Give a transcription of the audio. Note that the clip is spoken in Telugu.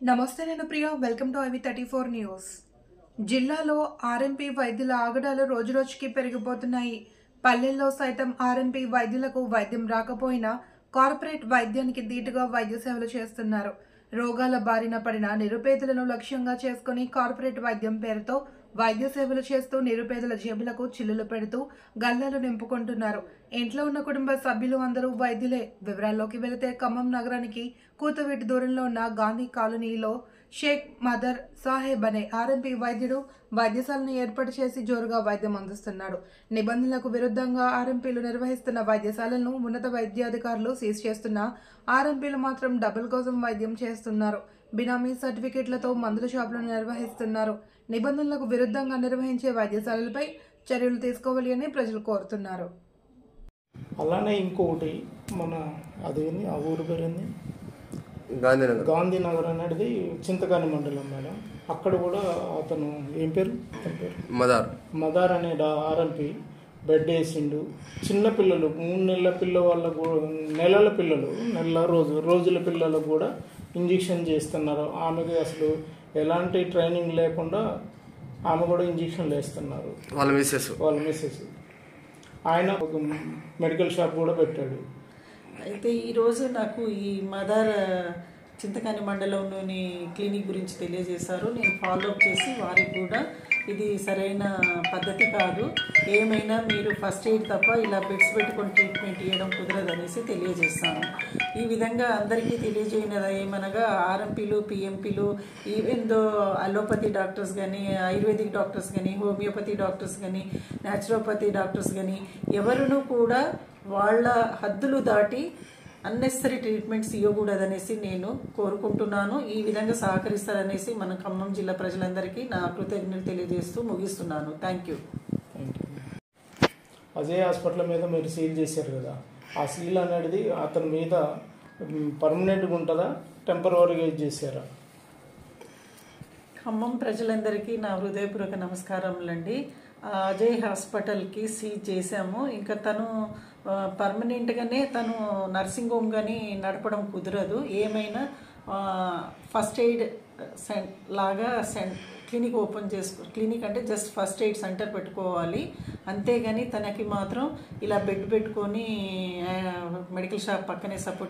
నమస్తే నేను Priya welcome to IV34 news. జిల్లాలో ఆర్ఎంపీ వైద్యుల ఆగడాలు రోజురోజుకి పెరిగిపోతున్నాయి. పల్లెల్లో సైతం ఆర్ఎంపీ వైద్యులకు వైద్యం రాకపోయినా కార్పొరేట్ వైద్యానికి ధీటుగా వైద్య సేవలు చేస్తున్నారు. రోగాల బారిన పడిన నిరుపేదలను లక్ష్యంగా చేసుకుని కార్పొరేట్ వైద్యం పేరుతో వైద్య సేవలు చేస్తూ నిరుపేదల జేబులకు చిల్లులు పెడుతూ గల్లాలు నింపుకుంటున్నారు. ఇంట్లో ఉన్న కుటుంబ సభ్యులు అందరూ వైద్యులే. వివరాల్లోకి వెళితే ఖమ్మం నగరానికి కూతవేటి దూరంలో ఉన్న గాంధీ కాలనీలో షేక్ మదర్ సాహెబ్ అనే ఆర్ఎంపీ వైద్యుడు వైద్యశాలను ఏర్పాటు చేసి జోరుగా వైద్యం అందిస్తున్నాడు. నిబంధనలకు విరుద్ధంగా ఆర్ఎంపీలు నిర్వహిస్తున్న వైద్యశాలను ఉన్నత వైద్యాధికారులు సీజ్ చేస్తున్న ఆర్ఎంపీలు మాత్రం డబ్బుల కోసం వైద్యం చేస్తున్నారు. బినామీ సర్టిఫికెట్లతో మందుల షాపులను నిర్వహిస్తున్నారు. నిబంధనలకు విరుద్ధంగా నిర్వహించే వైద్యశాలలపై చర్యలు తీసుకోవాలి అని ప్రజలు కోరుతున్నారు. అలానే ఇంకొకటి మన అదేంది ఆ ఊరు పేరుంది గాంధీనగర్ అనేది చింతకాని మండలం మేడం. అక్కడ కూడా అతను ఏం పేరు మదార్ అనే ఆర్ఎంపీ బెడ్ వేసిండు. చిన్న పిల్లలు 3 నెలల పిల్ల వాళ్ళకు నెలల పిల్లలు రోజుల పిల్లలకు కూడా ఇంజెక్షన్ చేస్తున్నారు. ఆమెకి అసలు ఎలాంటి ట్రైనింగ్ లేకుండా ఆమె కూడా ఇంజెక్షన్లు వేస్తున్నారు వాళ్ళ మిస్సెస్. ఆయన ఒక మెడికల్ షాప్ కూడా పెట్టాడు. అయితే ఈరోజు నాకు ఈ మదర్ చింతకాని మండలంలోని క్లినిక్ గురించి తెలియజేశారు. నేను ఫాలోఅప్ చేసి వారికి కూడా ఇది సరైన పద్ధతి కాదు, ఏమైనా మీరు ఫస్ట్ ఎయిడ్ తప్ప ఇలా బెడ్స్ పెట్టుకొని ట్రీట్మెంట్ ఇవ్వడం కుదరదనేసి తెలియజేస్తాను. ఈ విధంగా అందరికీ తెలియజేయనది ఏమనగా ఆర్ఎంపీలు పిఎంపీలు ఈవెన్ దో అలోపతి డాక్టర్స్ కానీ ఆయుర్వేదిక్ డాక్టర్స్ కానీ హోమియోపతి డాక్టర్స్ కానీ న్యాచురోపతి డాక్టర్స్ కానీ ఎవరునూ కూడా వాళ్ళ హద్దులు దాటి అన్నెసరీ ట్రీట్మెంట్స్ ఇవ్వకూడదనేసి నేను కోరుకుంటున్నాను. ఈ విధంగా సహకరిస్తారనేసి మన ఖమ్మం జిల్లా ప్రజలందరికీ నా కృతజ్ఞతలు తెలియజేస్తూ ముగిస్తున్నాను. Thank you. అజయ్ హాస్పిటల్ మీద మీరు సీల్ చేశారు కదా, ఆ సీల్ అనేది అతని మీద పర్మనెంట్గా ఉంటుందా, టెంపరవరీగా చేశారా? ఖమ్మం ప్రజలందరికీ నా హృదయపూర్వక నమస్కారములండి. అజయ్ హాస్పిటల్కి సీజ్ చేశాము. ఇంకా తను పర్మనెంట్గానే తను నర్సింగ్ హోమ్ కానీ నడపడం కుదరదు. ఏమైనా ఫస్ట్ ఎయిడ్ లాగా క్లినిక్ ఓపెన్ క్లినిక్ అంటే జస్ట్ ఫస్ట్ ఎయిడ్ సెంటర్ పెట్టుకోవాలి. అంతేగాని తనకి మాత్రం ఇలా బెడ్ పెట్టుకొని మెడికల్ షాప్ పక్కనే సపోర్ట్